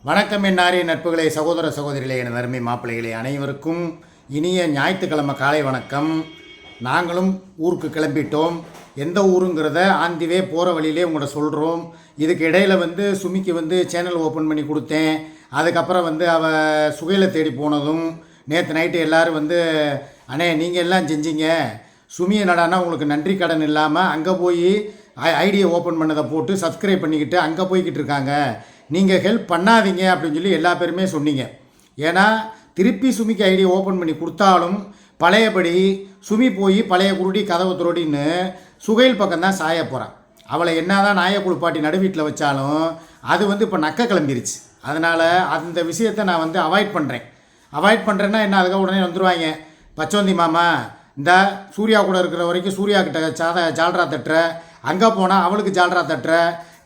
வணக்கம் என்னாரிய நட்புகளே, சகோதர சகோதரிகளே, என அருமை மாப்பிள்ளைகளே அனைவருக்கும் இனிய ஞாயிற்றுக்கிழமை காலை வணக்கம். நாங்களும் ஊருக்கு கிளம்பிட்டோம். எந்த ஊருங்கிறத ஆந்திவே போகிற வழியிலே உங்கள்கிட்ட சொல்கிறோம். இதுக்கு இடையில் சுமிக்கு சேனல் ஓப்பன் பண்ணி கொடுத்தேன். அதுக்கப்புறம் அவள் சுகையில் தேடி போனதும் நேற்று நைட்டு எல்லோரும் அண்ணே நீங்கள் எல்லாம் செஞ்சீங்க, சுமியை நடானா உங்களுக்கு நன்றி கடன் இல்லாமல் அங்கே போய் ஐடியை ஓப்பன் பண்ணதை போட்டு சப்ஸ்கிரைப் பண்ணிக்கிட்டு அங்கே போய்கிட்டு இருக்காங்க, நீங்கள் ஹெல்ப் பண்ணாதீங்க அப்படின்னு சொல்லி எல்லா பேருமே சொன்னீங்க. ஏன்னா திருப்பி சுமிக்கு ஐடியை ஓப்பன் பண்ணி கொடுத்தாலும் பழையபடி சுமி போய் பழைய குருடி கதவை துரோடின்னு சுகையில் பக்கம்தான் சாய போகிறான். அவளை என்ன தான் நாயை குளிப்பாட்டி நடுவீட்டில் வச்சாலும் அது இப்போ நக்க கிளம்பிருச்சு. அதனால் அந்த விஷயத்தை நான் அவாய்ட் பண்ணுறேன்னா என்ன, அதுக்காக உடனே வந்துடுவாங்க, பச்சோந்தி மாமா இந்த சூர்யா கூட இருக்கிற வரைக்கும் சூர்யா கிட்ட ஜால்ரா தட்டுற, அங்கே போனால் அவளுக்கு ஜால்ரா தட்டுற,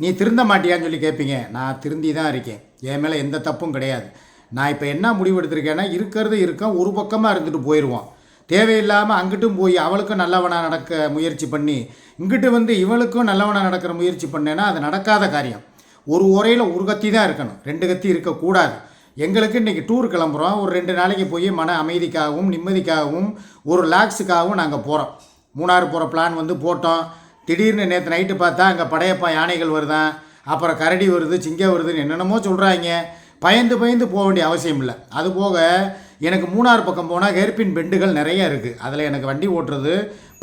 நீ திருந்த மாட்டியான்னு சொல்லி கேட்பீங்க. நான் திருந்தி தான் இருக்கேன், என் மேலே எந்த தப்பும் கிடையாது. நான் இப்போ என்ன முடிவு எடுத்திருக்கேன்னா, இருக்கேன் ஒரு பக்கமாக இருந்துட்டு போயிடுவோம். தேவையில்லாமல் அங்கிட்டும் போய் அவளுக்கும் நல்லவனாக நடக்க முயற்சி பண்ணி இங்கிட்டு இவளுக்கும் நல்லவனாக நடக்கிற முயற்சி பண்ணேன்னா அது நடக்காத காரியம். ஒரு உரையில் ஒரு கத்தி தான் இருக்கணும், 2 கத்தி இருக்கக்கூடாது. எங்களுக்கு இன்றைக்கி டூர் கிளம்புறோம். ஒரு 2 நாளைக்கு போய் மன அமைதிக்காகவும் நிம்மதிக்காகவும் ஒரு ரிலாக்ஸுக்காகவும் நாங்கள் போகிறோம். மூணாறு போகிற பிளான் போட்டோம். திடீர்னு நேற்று நைட்டு பார்த்தா அங்கே படையப்பா யானைகள் வருதான், அப்புறம் கரடி வருது, சிங்கம் வருதுன்னு என்னென்னமோ சொல்கிறாங்க. பயந்து போக வேண்டிய அவசியம் இல்லை. அதுபோக எனக்கு மூணாறு பக்கம் போனால் ஹேர்பின் பெண்டுகள் நிறைய இருக்குது. அதில் எனக்கு வண்டி ஓட்டுறது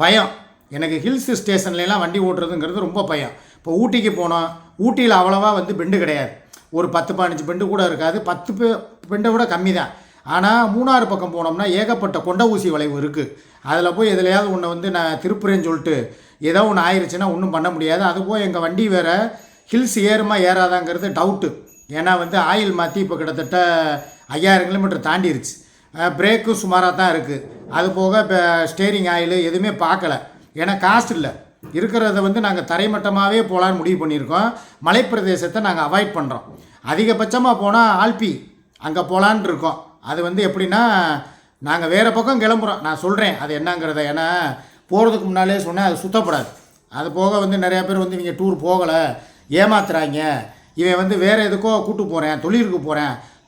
பயம். எனக்கு ஹில்ஸ் ஸ்டேஷன்லாம் வண்டி ஓட்டுறதுங்கிறது ரொம்ப பயம். இப்போ ஊட்டிக்கு போனோம், ஊட்டியில் அவ்வளோவா பெண்டு கிடையாது, ஒரு 10-15 பெண்டு கூட இருக்காது, 10 பெண்டை விட கம்மி தான். ஆனால் மூணாறு பக்கம் போனோம்னா ஏகப்பட்ட கொண்ட ஊசி வளைவு இருக்குது. அதில் போய் எதுலையாவது ஒன்று நான் திருப்புறேன்னு சொல்லிட்டு ஏதோ ஒன்று ஆயிடுச்சுன்னா ஒன்றும் பண்ண முடியாது. அதுபோல் எங்கள் வண்டி வேறு ஹில்ஸ் ஏறுமா ஏறாதாங்கிறது டவுட்டு. ஏன்னா ஆயில் மாற்றி இப்போ கிட்டத்தட்ட 5000 கிலோமீட்டர் தாண்டிருச்சு. பிரேக்கும் சுமாராக தான் இருக்குது. அது போக இப்போ ஸ்டேரிங் ஆயில் எதுவுமே பார்க்கல, ஏன்னா காஸ்ட் இல்லை. இருக்கிறத நாங்கள் தரைமட்டமாகவே போகலான்னு முடிவு பண்ணியிருக்கோம். மலைப்பிரதேசத்தை நாங்கள் அவாய்ட் பண்ணுறோம். அதிகபட்சமாக போனால் ஆல்பி அங்கே போகலான் இருக்கோம். அது எப்படின்னா நாங்கள் வேறு பக்கம் கிளம்புறோம். நான் சொல்கிறேன் அது என்னங்கிறத, ஏன்னா போகிறதுக்கு முன்னாலே சொன்னேன் அது சுத்தப்படாது. அது போக நிறையா பேர் இவங்க டூர் போகலை ஏமாத்துறாங்க, இவன் வேறு எதுக்கோ கூட்டு போகிறேன்,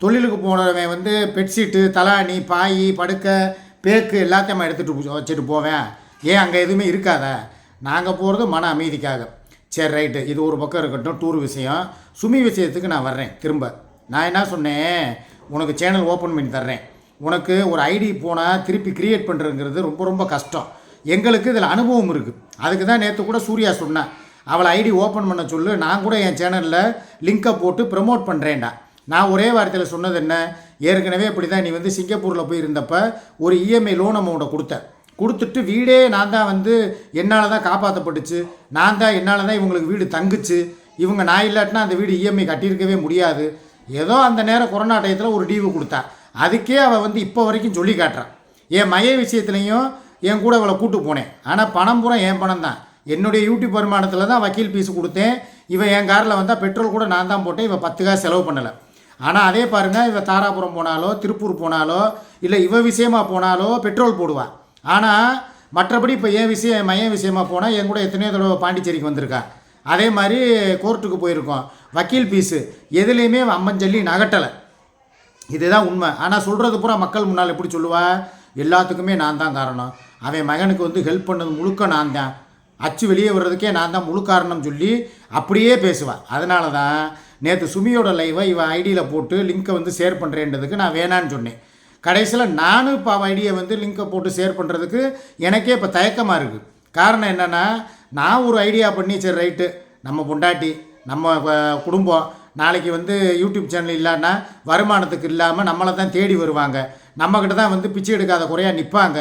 தொழிலுக்கு போனவன் பெட்ஷீட்டு, தலாணி, பாய், படுக்கை, பேக்கு எல்லாத்தையும் எடுத்துகிட்டு வச்சுட்டு போவேன், ஏன் அங்கே எதுவுமே இருக்காத. நாங்கள் போகிறது மன அமைதிக்காக. சரி ரைட்டு, இது ஒரு பக்கம் இருக்கட்டும். டூர் விஷயம், சுமி விஷயத்துக்கு நான் வர்றேன். திரும்ப நான் என்ன சொன்னேன், உனக்கு சேனல் ஓப்பன் பண்ணி தர்றேன், உனக்கு ஒரு ஐடி போனால் திருப்பி க்ரியேட் பண்ணுறதுங்கிறது ரொம்ப ரொம்ப கஷ்டம். எங்களுக்கு இதில் அனுபவம் இருக்குது. அதுக்கு தான் நேற்று கூட சூர்யா சொன்னேன், அவளை ஐடி ஓப்பன் பண்ண சொல்லு, நான் கூட என் சேனலில் லிங்கை போட்டு ப்ரமோட் பண்ணுறேன்டா. நான் ஒரே வார்த்தையில் சொன்னது என்ன, ஏற்கனவே இப்படி தான் நீ சிங்கப்பூரில் போய் இருந்தப்போ ஒரு இஎம்ஐ லோன் அமௌண்ட்டை கொடுத்துட்டு வீடே நான் தான் என்னால் தான் காப்பாற்றப்பட்டுச்சு, என்னால் தான் இவங்களுக்கு வீடு தங்குச்சு, இவங்க நான் இல்லாட்டினா அந்த வீடு இஎம்ஐ கட்டியிருக்கவே முடியாது. ஏதோ அந்த நேரம் கொரோனா டயத்தில் ஒரு டிவி கொடுத்தா, அதுக்கே அவள் இப்போ வரைக்கும் சொல்லி காட்டுறான். என் மைய விஷயத்துலையும் என் கூட அவளை கூட்டு போனேன். ஆனால் பணம் பூரா என் பணம் தான், என்னுடைய யூடியூப் வருமானத்தில் தான் வக்கீல் ஃபீஸு கொடுத்தேன். இவன் என் காரில் வந்தால் பெட்ரோல் கூட நான் தான் போட்டேன், இவன் 10 காசு செலவு பண்ணலை. ஆனால் அதே பாருங்கள், இவன் தாராபுரம் போனாலோ திருப்பூர் போனாலோ இல்லை இவ விஷயமாக போனாலோ பெட்ரோல் போடுவாள். ஆனால் மற்றபடி இப்போ என் மைய விஷயமாக போனால் என் கூட எத்தனையோ தடவை பாண்டிச்சேரிக்கு வந்திருக்கா. அதே மாதிரி கோர்ட்டுக்கு போயிருக்கோம். வக்கீல் ஃபீஸு எதுலேயுமே அம்மஞ்சல்லி நகட்டலை, இதுதான் உண்மை. ஆனால் சொல்கிறது பூரா மக்கள் முன்னால் எப்படி சொல்லுவா, எல்லாத்துக்குமே நான் தான் காரணம், அவன் மகனுக்கு ஹெல்ப் பண்ணது முழுக்க நான் தான், அச்சு வெளியே வர்றதுக்கே நான் தான் முழு காரணம் சொல்லி அப்படியே பேசுவாள். அதனால தான் நேற்று சுமியோட லைவை இவன் ஐடியில் போட்டு லிங்க்கை ஷேர் பண்ணுறேன்றதுக்கு நான் வேணான்னு சொன்னேன். கடைசியில் நானும் இப்போ அவள் ஐடியை லிங்கை போட்டு ஷேர் பண்ணுறதுக்கு எனக்கே இப்போ தயக்கமாக இருக்குது. காரணம் என்னென்னா, நான் ஒரு ஐடியா பண்ணி சரி ரைட்டு, நம்ம பொண்டாட்டி நம்ம குடும்பம் நாளைக்கு யூடியூப் சேனல் இல்லைன்னா வருமானத்துக்கு இல்லாமல் நம்மளை தான் தேடி வருவாங்க, நம்மக்கிட்ட தான் பிச்சை எடுக்காத குறையாக நிற்பாங்க,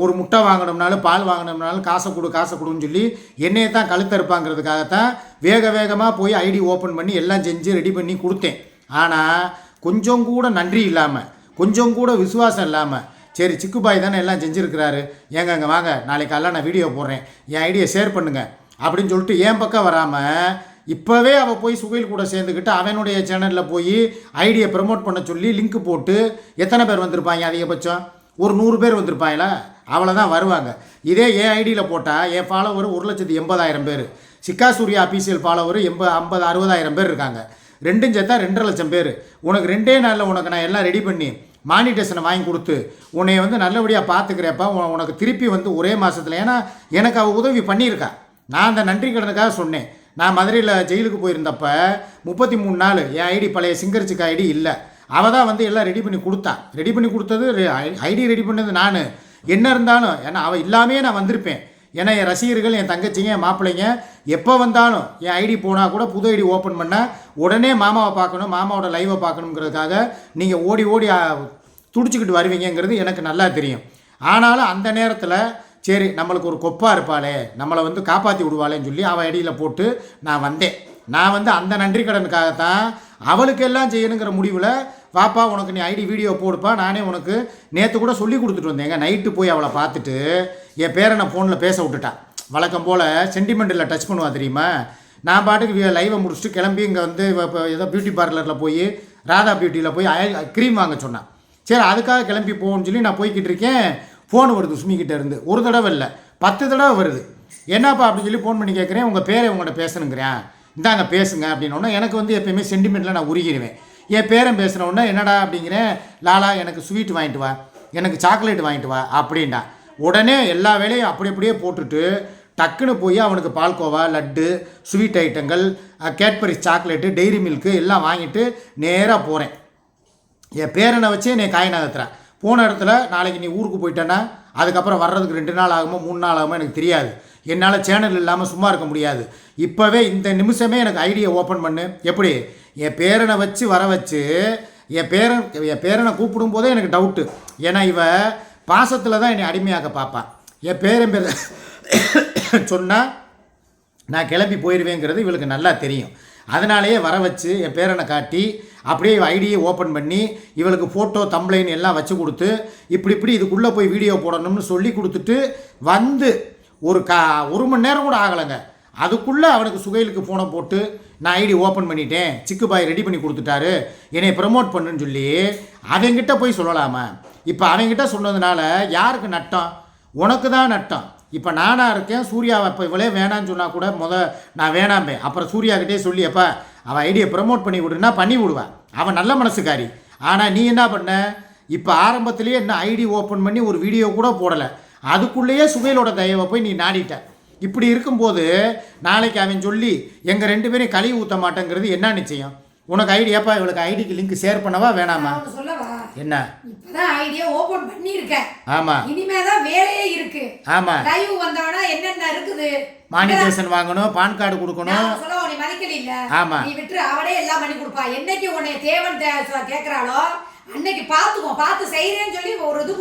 ஒரு முட்டை வாங்கணும்னாலும் பால் வாங்கணும்னாலும் காசை கொடுன்னு சொல்லி என்னையை தான் கழுத்தறுப்பாங்கிறதுக்காகத்தான் வேகமாக போய் ஐடி ஓப்பன் பண்ணி எல்லாம் செஞ்சு ரெடி பண்ணி கொடுத்தேன். ஆனால் கொஞ்சம் கூட நன்றி இல்லாமல், கொஞ்சம் கூட விசுவாசம் இல்லாமல், சரி சிக்குபாய் தானே எல்லாம் செஞ்சுருக்கிறாரு, அங்கே வாங்க நாளைக்கு காலையில் நான் வீடியோ போடுறேன், என் ஐடியை ஷேர் பண்ணுங்கள் அப்படின்னு சொல்லிட்டு என் பக்கம் வராமல் இப்போவே அவள் போய் சுகையில் கூட சேர்ந்துக்கிட்டு அவனுடைய சேனலில் போய் ஐடியை ப்ரமோட் பண்ண சொல்லி லிங்க் போட்டு எத்தனை பேர் வந்திருப்பாங்க, அதிகபட்சம் ஒரு 100 பேர் வந்திருப்பாங்களா, அவ்வளோதான் வருவாங்க. இதே என் ஐடியில் போட்டால் என் ஃபாலோவர் 1,80,000 பேர், சிக்கா சூர்யா அஃபீஷியல் ஃபாலோவர் 50-60,000 பேர் இருக்காங்க. 2 சேர்த்தா 2.5 லட்சம் பேர். உனக்கு 2 நாளில் உனக்கு நான் எல்லாம் ரெடி பண்ணி மானிட்டேஷனை வாங்கி கொடுத்து உன்னை வந்து நல்லபடியாக பார்த்துக்கிறப்ப உனக்கு திருப்பி வந்து ஒரே மாதத்தில், ஏன்னா எனக்கு அவள் உதவி பண்ணியிருக்கா. நான் அந்த நன்றி கடனுக்காக சொன்னேன். நான் மதுரையில் ஜெயிலுக்கு போயிருந்தப்ப 33 நாள் என் ஐடி பழைய சிங்கரிச்சிக்கு ஐடி இல்லை. அவள் தான் வந்து எல்லாம் ரெடி பண்ணி கொடுத்தா. ரெடி பண்ணி கொடுத்தது ஐடி ரெடி பண்ணது நான். என்ன இருந்தாலும் ஏன்னா அவள் இல்லாமே நான் வந்திருப்பேன். ஏன்னா என் ரசிகர்கள், என் தங்கச்சிங்க, என் மாப்பிள்ளைங்க எப்போ வந்தாலும் என் ஐடி போனால் கூட புது ஐடி ஓப்பன் பண்ணால் உடனே மாமாவை பார்க்கணும், மாமாவோட லைவை பார்க்கணுங்கிறதுக்காக நீங்கள் ஓடி ஓடி துடிச்சிக்கிட்டு வருவீங்கிறது எனக்கு நல்லா தெரியும். ஆனாலும் அந்த நேரத்தில் சரி நம்மளுக்கு ஒரு கொப்பா இருப்பாளே, நம்மளை வந்து காப்பாற்றி விடுவாளேன்னு சொல்லி அவள் ஐடியில் போட்டு நான் வந்தேன். நான் வந்து அந்த நன்றி கடனுக்காகத்தான் அவளுக்கெல்லாம் செய்யணுங்கிற முடிவில், வாப்பா உனக்கு நீ ஐடி வீடியோ போடுப்பா, நானே உனக்கு நேற்று கூட சொல்லி கொடுத்துட்டு வந்தேங்க. நைட்டு போய் அவளை பார்த்துட்டு என் பேரனை ஃபோனில் பேச விட்டுட்டான். வழக்கம் போல் சென்டிமெண்ட்டில் டச் பண்ணுவா தெரியுமா. நான் பாட்டுக்கு லைவை முடிச்சுட்டு கிளம்பி இங்கே வந்து இப்போ ஏதோ பியூட்டி பார்லரில் போய் ராதா பியூட்டியில் போய் க்ரீம் வாங்க சொன்னான். சரி அதுக்காக கிளம்பி போகணும்னு சொல்லி நான் போய்கிட்டு இருக்கேன். ஃபோன் வருது சுமிக்கிட்ட இருந்து. ஒரு தடவை இல்லை 10 தடவை வருது. என்னப்பா அப்படின்னு சொல்லி ஃபோன் பண்ணி கேட்குறேன். உங்கள் பேரை உங்கள்கிட்ட பேசணுங்கிறேன், இந்தாங்க பேசுங்க அப்படின்னோடனே எனக்கு வந்து எப்போயுமே சென்டிமெண்ட்டில் நான் உருகிடுவேன். என் பேரன் பேசுனோடனே என்னடா அப்படிங்கிறேன், லாலா எனக்கு ஸ்வீட் வாங்கிட்டு வா, எனக்கு சாக்லேட் வாங்கிட்டு வா அப்படின்டா. உடனே எல்லா வேலையும் அப்படியே போட்டுட்டு டக்குன்னு போய் அவனுக்கு பால்கோவா, லட்டு, ஸ்வீட் ஐட்டங்கள், கேட்பரிஸ் சாக்லேட்டு, டெய்ரி மில்க்கு எல்லாம் வாங்கிட்டு நேராக போகிறேன். என் பேரனை வச்சு என்னை காய் நகர்த்துறேன். போன இடத்துல நாளைக்கு நீ ஊருக்கு போயிட்டேன்னா அதுக்கப்புறம் வர்றதுக்கு 2 நாள் ஆகுமோ 3 நாள் ஆகுமோ எனக்கு தெரியாது. என்னால் சேனல் இல்லாமல் சும்மா இருக்க முடியாது. இப்போவே இந்த நிமிஷமே எனக்கு ஐடியை ஓப்பன் பண்ணு. எப்படி என் பேரனை வச்சு வர வச்சு என் பேரனை கூப்பிடும் போதே எனக்கு டவுட்டு. ஏன்னா இவ பாசத்தில் தான் என்னை அடிமையாக பார்ப்பான். என் பேர் சொன்னால் நான் கிளம்பி போயிடுவேங்கிறது இவளுக்கு நல்லா தெரியும். அதனாலேயே வர வச்சு என் பேரனை காட்டி அப்படியே ஐடியை ஓப்பன் பண்ணி இவளுக்கு ஃபோட்டோ தம்ப்ளைன் எல்லாம் வச்சு கொடுத்து இப்படி இதுக்குள்ளே போய் வீடியோ போடணும்னு சொல்லி கொடுத்துட்டு வந்து ஒரு மணி நேரம் கூட ஆகலைங்க. அதுக்குள்ளே அவனுக்கு சுகைலுக்கு ஃபோனை போட்டு நான் ஐடி ஓப்பன் பண்ணிட்டேன், சிக்கு பாய் ரெடி பண்ணி கொடுத்துட்டாரு, என்னை ப்ரமோட் பண்ணுன்னு சொல்லி அவங்கிட்ட போய் சொல்லலாமா? இப்போ அவங்கிட்ட சொன்னதுனால யாருக்கு நட்டம்? உனக்கு தான் நட்டம். இப்போ நானாக இருக்கேன், சூர்யாவை இப்போ இவளே வேணான்னு சொன்னால் கூட நான் வேணாம்பேன். அப்புறம் சூர்யாக்கிட்டே சொல்லி அப்போ அவள் ஐடியை ப்ரமோட் பண்ணி விடுன்னா பண்ணி விடுவேன். அவன் நல்ல மனசுக்காரி. ஆனால் நீ என்ன பண்ண, இப்போ ஆரம்பத்துலேயே என்ன ஐடி ஓப்பன் பண்ணி ஒரு வீடியோ கூட போடலை. அதுக்குள்ளேயே சுகையிலோட தயவை போய் நீ நாடிட்ட. இப்படி இருக்கும்போது நாளைக்கு அவன் சொல்லி எங்கள் 2 பேரையும் கழுவி ஊற்ற மாட்டேங்கிறது என்ன நிச்சயம்? உனக்கு ஐடியாப்பா இவளுக்கு ஐடிக்கு லிங்க் ஷேர் பண்ணவா வேணாமா? என்ன இப்பதான் ஐடியா ஓபன் பண்ணிருக்கேன். ஆமா, இனிமே தான் வேலையே இருக்கு. ஆமா, லைவ் வந்தவனா என்னென்ன இருக்குது, மானிட்டேஷன் வாங்கணும், பான் கார்டு கொடுக்கணும். சொல்ல நீ மதிக்கல இல்ல. ஆமா, நீ விட்டு அவளே எல்லாம் பண்ணி கொடுப்பா. என்னைக்கு உன்னை தேவன் கேக்குறாளோ அன்னைக்கு பார்த்து செய்யறேன்னு சொல்லி ஒரு இது.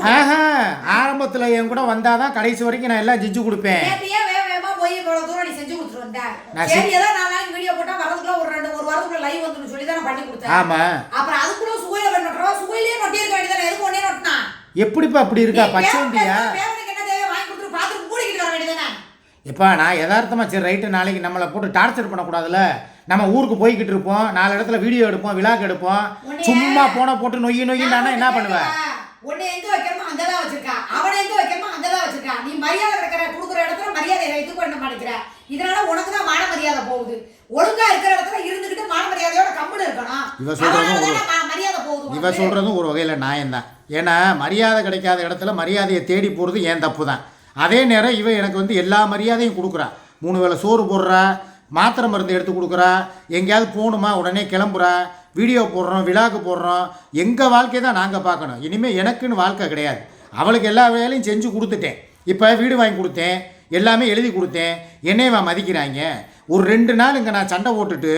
ஆரம்பத்துல என் கூட வந்தாதான் கடைசி வரைக்கும் நான் எல்லாம் செஞ்சு கொடுப்பேன். வேகமா போய் இவ்வளவு தூரம் நீ செஞ்சு கொடுத்துட்டு வந்த. சரி ஏதோ 4 நாளைக்கு வீடியோ போட்டா வரதுக்குள்ள ஒரு வாரத்துக்குள்ள லைவ் வந்துன்னு சொல்லி தான் பண்ணி கொடுத்தேன். ஆமா, அப்புறம் அதுக்குள்ள சுகையில பண்ணறவா சுகையிலே நொட்டி இருக்க வேண்டியதானே, எதுக்கு ஒண்ணே நொட்டனா? எப்படிப்பா அப்படி இருக்கா பச்சைண்டியா? வேவனுக்கு என்ன தேவை வாங்கி கொடுத்து பாத்து கூடிக்கிட்டு வர வேண்டியதானே. எப்பா நான் யதார்த்தமா சரி ரைட்டு, நாளைக்கு நம்மளை போட்டு டார்ச்சர் பண்ணக்கூடாதுல்ல. நம்ம ஊருக்கு போய்கிட்டு இருப்போம், 4 இடத்துல வீடியோ எடுப்போம், விழாக்கு எடுப்போம். சும்மா போட்டு நொய்யினானா என்ன பண்ணுவேன்? உன்னை எங்க வைக்கணுமோ அங்கதான் வச்சிருக்கா, அவனை எங்க வைக்கணுமோ அங்கதான் வச்சிருக்கா. நீ மரியாதை கொடுக்குற இடத்துல மரியாதை இது பண்ண மாட்டேங்கிற. இதனால உனக்கு தான் மான மரியாதை போகுது. ஒழுங்கா இருக்கிற இடத்துல இருந்துகிட்டு மான மரியாதையோட கம்முன்னு இருக்கணும். இவ சொல்றதும் ஒரு வகையில நியாயம்தான். ஏன்னா மரியாதை கிடைக்காத இடத்துல மரியாதையை தேடி போறது ஏன் தப்பு தான். அதே நேரம் இவ எனக்கு வந்து எல்லா மரியாதையும் கொடுக்குறா. 3 வேளை சோறு போடுறா, மாத்திரை மருந்து எடுத்து கொடுக்குறா, எங்கேயாவது போகணுமா உடனே கிளம்புறா, வீடியோ போடுறோம், விழாக்கு போடுறோம். எங்கள் வாழ்க்கையை தான் நாங்கள் பார்க்கணும். இனிமேல் எனக்குன்னு வாழ்க்கை கிடையாது. அவளுக்கு எல்லா வேலையும் செஞ்சு கொடுத்துட்டேன். இப்போ வீடு வாங்கி கொடுத்தேன், எல்லாமே எழுதி கொடுத்தேன். என்னையவா மதிக்கிறாங்க? ஒரு 2 நாள் இங்கே நான் சண்டை போட்டுட்டு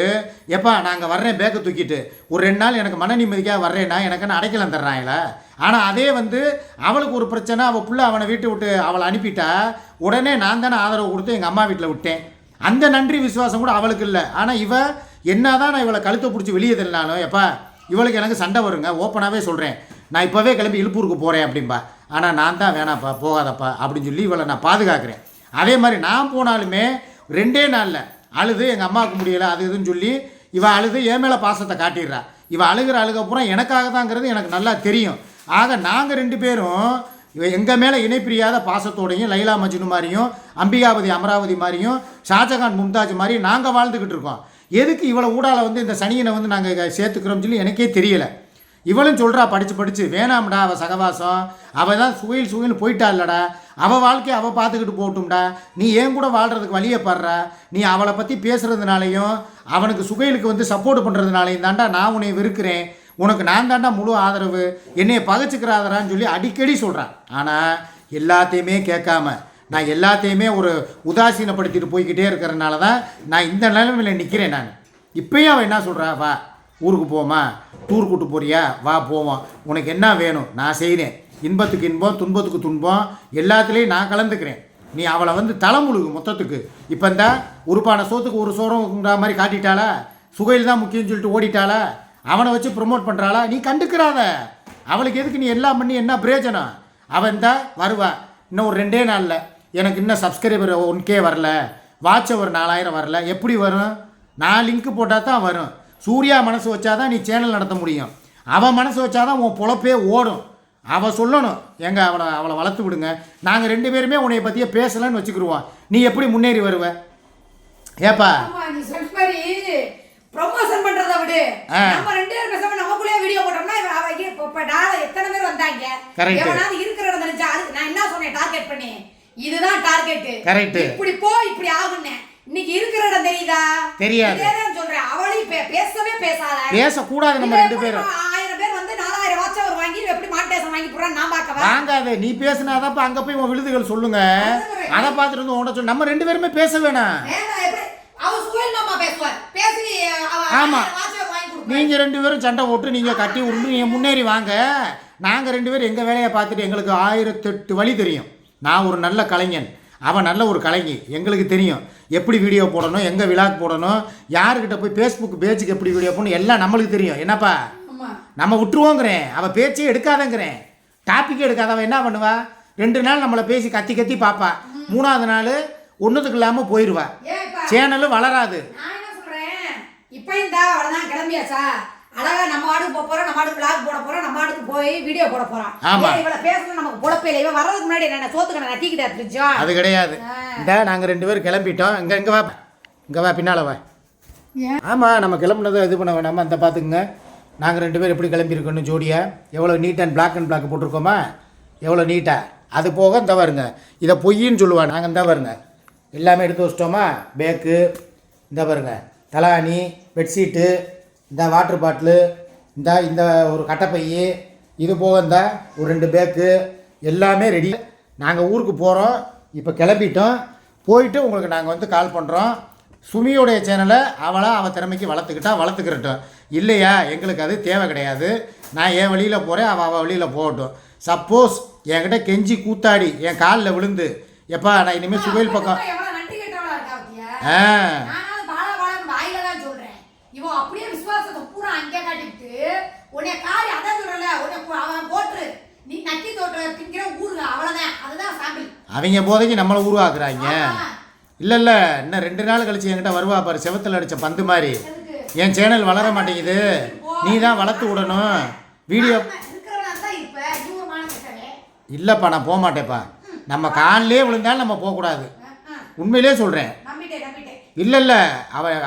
எப்பா நாங்கள் வர்றேன் பேக்கை தூக்கிட்டு ஒரு 2 நாள் எனக்கு மன நிம்மதிக்காக வர்றேன்னா எனக்குன்னு அடைக்கலம் தர்றாங்களா? ஆனால் அதே வந்து அவளுக்கு ஒரு பிரச்சனை, அவள் புள்ள அவனை வீட்டை விட்டு அவளை அனுப்பிட்டா உடனே நான் தானே ஆதரவு கொடுத்து எங்கள் அம்மா வீட்டில் விட்டேன். அந்த நன்றி விசுவாசம் கூட அவளுக்கு இல்லை. ஆனால் இவ என்னதான் நான் இவளை கழுத்தை பிடிச்சி வெளியே தரலானோ எப்பா இவளுக்கு எனக்கு சண்டை வருங்க. ஓப்பனாகவே சொல்கிறேன், நான் இப்போவே கிளம்பி இழுப்பூருக்கு போகிறேன் அப்படின்பா. ஆனால் நான் தான் வேணாப்பா போகாதப்பா அப்படின்னு சொல்லி இவளை நான் பாதுகாக்கிறேன். அதே மாதிரி நான் போனாலுமே 2 நாளில் அழுது எங்கள் அம்மாவுக்கு முடியலை அது இதுன்னு சொல்லி இவள் அழுது என் மேலே பாசத்தை காட்டிடுறா. இவள் அழுகிறப்புறம் எனக்காக தாங்கிறது எனக்கு நல்லா தெரியும். ஆக நாங்கள் 2 பேரும் எங்கள் மேலே இணைப்பிரியாத பாசத்தோடையும் லைலா மஜ்னு மாதிரியும் அம்பிகாபதி அமராவதி மாதிரியும் ஷாஜகான் மும்தாஜ் மாதிரியும் நாங்கள் வாழ்ந்துக்கிட்டு இருக்கோம். எதுக்கு இவளை ஊடால வந்து இந்த சனியனை வந்து நாங்கள் சேர்த்துக்கிறோம்னு சொல்லி எனக்கே தெரியலை. இவளும் சொல்கிறா படித்து வேணாம்டா, அவள் சகவாசம், அவள் தான் சுயில் போயிட்டா இல்லடா, அவள் வாழ்க்கையை அவள் பார்த்துக்கிட்டு போகட்டும்டா, நீ ஏன் கூட வாழ்கிறதுக்கு வழியை பாடுற, நீ அவளை பற்றி பேசுகிறதுனாலையும் அவனுக்கு சுகைலுக்கு வந்து சப்போர்ட் பண்ணுறதுனாலையும் தாண்டா நான் உன்னை வெறுக்கிறேன், உனக்கு நான் தாண்டா முழு ஆதரவு, என்னையை பகைச்சிக்கிறாதரான்னு சொல்லி அடிக்கடி சொல்கிறான். ஆனால் எல்லாத்தையுமே கேட்காம நான் எல்லாத்தையுமே ஒரு உதாசீனப்படுத்திட்டு போய்கிட்டே இருக்கிறனால தான் நான் இந்த நிலைமையில் நிற்கிறேன். நான் இப்போயும் அவன் என்ன சொல்கிறா, வா ஊருக்கு போமா, டூர் கூட்டு போறியா, வா போவோம், உனக்கு என்ன வேணும் நான் செய்கிறேன், இன்பத்துக்கு இன்பம் துன்பத்துக்கு துன்பம் எல்லாத்துலேயும் நான் கலந்துக்கிறேன், நீ அவளை வந்து தலைமுழுகு மொத்தத்துக்கு. இப்போ இந்த உருப்பான சோத்துக்கு ஒரு சோறங்கிற மாதிரி காட்டிட்டாளா, சுகையில் தான் முக்கியம்னு சொல்லிட்டு ஓடிட்டாளா, அவனை வச்சு ப்ரொமோட் பண்ணுறாளா, நீ கண்டுக்கிறாத. அவளுக்கு எதுக்கு நீ எல்லாம் பண்ணி என்ன பிரயோஜனம்? அவன் தான் வருவா, இன்னும் ஒரு 2 நாளில் எனக்கு இன்னும் சப்ஸ்கிரைபர் 1K வரல, வாட்ச் ஒரு 4000 வரல, எப்படி வரும்? நான் லிங்க் போட்டால் தான் வரும். சூர்யா மனசு வச்சாதான் நீ சேனல் நடத்த முடியும், அவன் மனசு வச்சாதான் உன் பொழப்பே ஓடும். அவள் சொல்லணும், எங்க அவளை வளர்த்து விடுங்க, நாங்கள் 2 பேருமே உன்னைய பற்றியே பேசலன்னு வச்சுக்கிடுவோம், நீ எப்படி முன்னேறி வருவ? ஏப்பா நீ சொல்ற மாதிரி ப்ரமோஷன் பண்றத விடு, நம்ம 2 பேரும் பேசாம நமக்குள்ளே வீடியோ போட்டோம்னா இப்ப நாளை எத்தனை பேர் வந்தாங்க, எவனாவது இருக்கிற இடம் தெரிஞ்சா நான் என்ன சொன்னேன் டார்கெட் பண்ணி, இதுதான் டார்கெட், கரெக்ட், இப்படி போ இப்படி ஆகுன்னே. இன்னைக்கு இருக்கிற இடம் தெரியுதா? தெரியாது. சொல்றேன், அவளையும் பேசவே பேசாத, பேசக்கூடாது. நம்ம 2 பேரும் 1000 பேர் வந்து 4000 வாட்ச் அவர் வாங்கி எப்படி மானிடைசேஷன் வாங்கி போறான்னு நான் பார்க்கவா? வாங்காதே, நீ பேசினாதான் அங்கே போய் உன் விழுதுகள் சொல்லுங்க, அதை பார்த்துட்டு வந்து உன்ட சொல்லு. நம்ம 2 பேருமே பேச வேணாம். ஆமா, நீங்க 2 பேரும் சண்டை போட்டு நீங்க கட்டி உருண்டு நீங்க முன்னேறி வாங்க. நாங்க 2 பேரும் எங்க வேலையை பார்த்துட்டு எங்களுக்கு 1008 வழி தெரியும். நான் ஒரு நல்ல கலைஞன், அவன் நல்ல ஒரு கலைஞி, எங்களுக்கு தெரியும் எப்படி வீடியோ போடணும், எங்கே விளாக் போடணும், யாருக்கிட்ட போய் ஃபேஸ்புக் பேஜுக்கு எப்படி வீடியோ போடணும் எல்லாம் நம்மளுக்கு தெரியும். என்னப்பா நம்ம விட்டுருவோங்கிறேன், அவள் பேச்சே எடுக்காதங்கிறேன், டாப்பிக்கே எடுக்காத. அவள் என்ன பண்ணுவா, 2 நாள் நம்மளை பேசி கத்தி கத்தி பார்ப்பா, 3ஆவது நாள் ஒன்றுத்துக்கு இல்லாமல் போயிடுவா, சேனலும் வளராது. இப்போ இந்த அவ்வளோதான் கிளம்பியாச்சா, அழகா நம்ம ஆடுக்கு போறோம், நம்ம ஆடுக்கு விளாக் போட போறோம், நம்ம ஆடுக்கு போய் வீடியோ போட போறோம். ஆமா, இவள பேசணும் நமக்கு பொழப்பே இல்லை. இவன் வர்றதுக்கு முன்னாடி என்ன சோத்துக்கடை நட்டிக்கிட்டா இருந்துச்சா? அது கிடையாது. இந்த நாங்கள் 2 பேரும் கிளம்பிட்டோம். இங்கே வா, இங்கே வா, பின்னால் வா. ஆமாம், நம்ம கிளம்புனதை இது பண்ண வேணாமா? அந்த பார்த்துக்குங்க, நாங்கள் 2 பேரும் எப்படி கிளம்பியிருக்கோன்னு ஜோடியா, எவ்வளோ நீட் அண்ட் பிளாக் போட்டிருக்கோமா, எவ்வளோ நீட்டாக. அது போக இந்த பாருங்க, இதை பொய்ன்னு சொல்லுவாள். நாங்கள் இந்த பாருங்க எல்லாமே எடுத்து வச்சிட்டோமா, பேக்கு இந்த பாருங்க, தலாணி, பெட்ஷீட்டு, இந்த வாட்டர் பாட்டிலு, இந்த ஒரு கட்டைப்பை, இது போக இந்த ஒரு 2 பேக்கு எல்லாமே ரெடி. நாங்கள் ஊருக்கு போகிறோம், இப்போ கிளம்பிட்டோம். போயிட்டு உங்களுக்கு நாங்கள் வந்து கால் பண்ணுறோம். சுமியோடைய சேனலை அவள் திறமைக்கு வளர்த்துக்கிறட்டும். இல்லையா, எங்களுக்கு அது தேவை கிடையாது. நான் என் வழியில் போகிறேன், அவள் வழியில் போகட்டும். சப்போஸ் என்கிட்ட கெஞ்சி கூத்தாடி என் காலில் விழுந்து, எப்பா நான் இனிமேல் சுகையில் பக்கம் அப்படியே விசுவாசத்தை பூரா அங்கே காட்டிட்டு உன்னை காரி அதான் சொல்றல, உன்னை அவன் போட்டு நீ நக்கி தோற்ற திங்கிற ஊருங்க, அவ்வளவுதான். அதுதான் சாம்பிள். அவங்க போதைக்கு நம்மளை உருவாக்குறாங்க. இல்லை இன்னும் 2 நாள் கழிச்சு என்கிட்ட வருவா பாரு, செவத்தில் அடித்த பந்து மாதிரி. என் சேனல் வளர மாட்டேங்குது, நீ தான் வளர்த்து விடணும். வீடியோ இல்லைப்பா, நான் போக மாட்டேப்பா. நம்ம காலிலே விழுந்தாலும் நம்ம போகக்கூடாது, உண்மையிலே சொல்கிறேன். இல்லை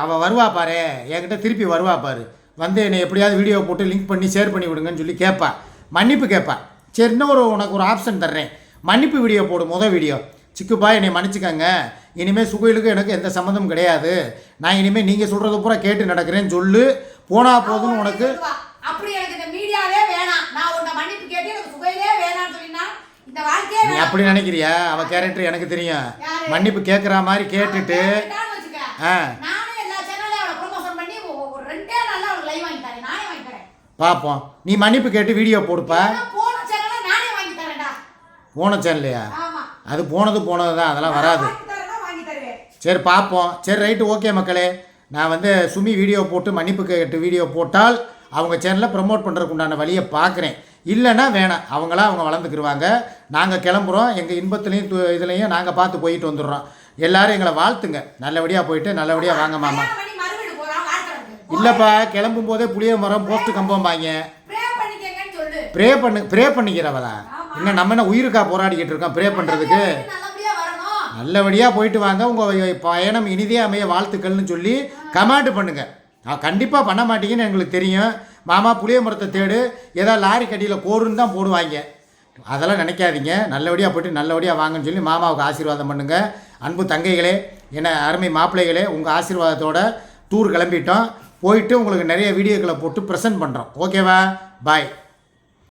அவள் வருவா பாரு, என்கிட்ட திருப்பி வருவா பாரு, வந்து என்னை எப்படியாவது வீடியோ போட்டு லிங்க் பண்ணி ஷேர் பண்ணி விடுங்கன்னு சொல்லி கேட்பா, மன்னிப்பு கேட்பா. சரி, இன்னும் உனக்கு ஒரு ஆப்ஷன் தர்றேன், மன்னிப்பு வீடியோ போடு. வீடியோ, சிக்குப்பா என்னை மன்னிச்சுக்கங்க, இனிமேல் சுகையிலுக்கு எனக்கு எந்த சம்மந்தமும் கிடையாது, நான் இனிமேல் நீங்கள் சொல்கிறத பூரா கேட்டு நடக்கிறேன்னு சொல்லு. போனால் போதும் உனக்கு. அப்படி எனக்கு இந்த மீடியாவே வேணாம், நான் உன்னை மன்னிப்பு கேட்டு எனக்கு சுகையிலே வேணாம்னு சொல்லினா இந்த வாழ்க்கையே நீ அப்படி நினைக்கிறியா? அவள் கேரக்டர் எனக்கு தெரியும். மன்னிப்பு கேட்குற மாதிரி கேட்டுட்டு பார்ப்போம். நீ மன்னிப்பு கேட்டு வீடியோ போடுப்பா. போன சேனல்லையா? அது போனது தான், அதெல்லாம் வராது. சரி பார்ப்போம். சரி ரைட்டு, ஓகே மக்களே. நான் வந்து சுமி வீடியோ போட்டு மன்னிப்பு கேட்டு வீடியோ போட்டால் அவங்க சேனலில் ப்ரமோட் பண்ணுறதுக்கு உண்டான வழியை பார்க்குறேன். இல்லைன்னா வேணாம், அவங்க வளர்ந்துக்கிடுவாங்க. நாங்கள் கிளம்புறோம், எங்கள் இன்பத்துலேயும் இதுலேயும் நாங்கள் பார்த்து போயிட்டு வந்துடுறோம். எல்லோரும் எங்களை வாழ்த்துங்க, நல்லபடியாக போயிட்டு நல்லபடியாக வாங்க மாமா. இல்லைப்பா, கிளம்பும் போதே புளிய மரம் போஸ்ட்டு கம்பம்பாங்க. ப்ரே பண்ணிக்கிறவளா? இன்னும் நம்ம என்ன உயிருக்கா போராடிக்கிட்டு இருக்கோம் ப்ரே பண்ணுறதுக்கு? நல்லபடியாக போயிட்டு வாங்க. உங்கள் பயணம் இனிதே அமைய வாழ்த்துக்கள்னு சொல்லி கமெண்ட் பண்ணுங்கள். கண்டிப்பாக பண்ண மாட்டீங்கன்னு எங்களுக்கு தெரியும். மாமா புளிய மரத்தை தேடு, ஏதாவது லாரி கட்டியில் கோருன்னு தான் போடுவாங்க. அதெல்லாம் நினைக்காதீங்க. நல்லபடியாக போய்ட்டு நல்லபடியாக வாங்கன்னு சொல்லி மாமாவுக்கு ஆசீர்வாதம் பண்ணுங்கள். அன்பு தங்கைகளே, என்ன அருமை மாப்பிள்ளைகளே, உங்கள் ஆசீர்வாதத்தோட டூர் கிளம்பிட்டோம். போயிட்டு உங்களுக்கு நிறைய வீடியோக்களை போட்டு ப்ரெசென்ட் பண்ணுறோம். ஓகேவா? பாய்.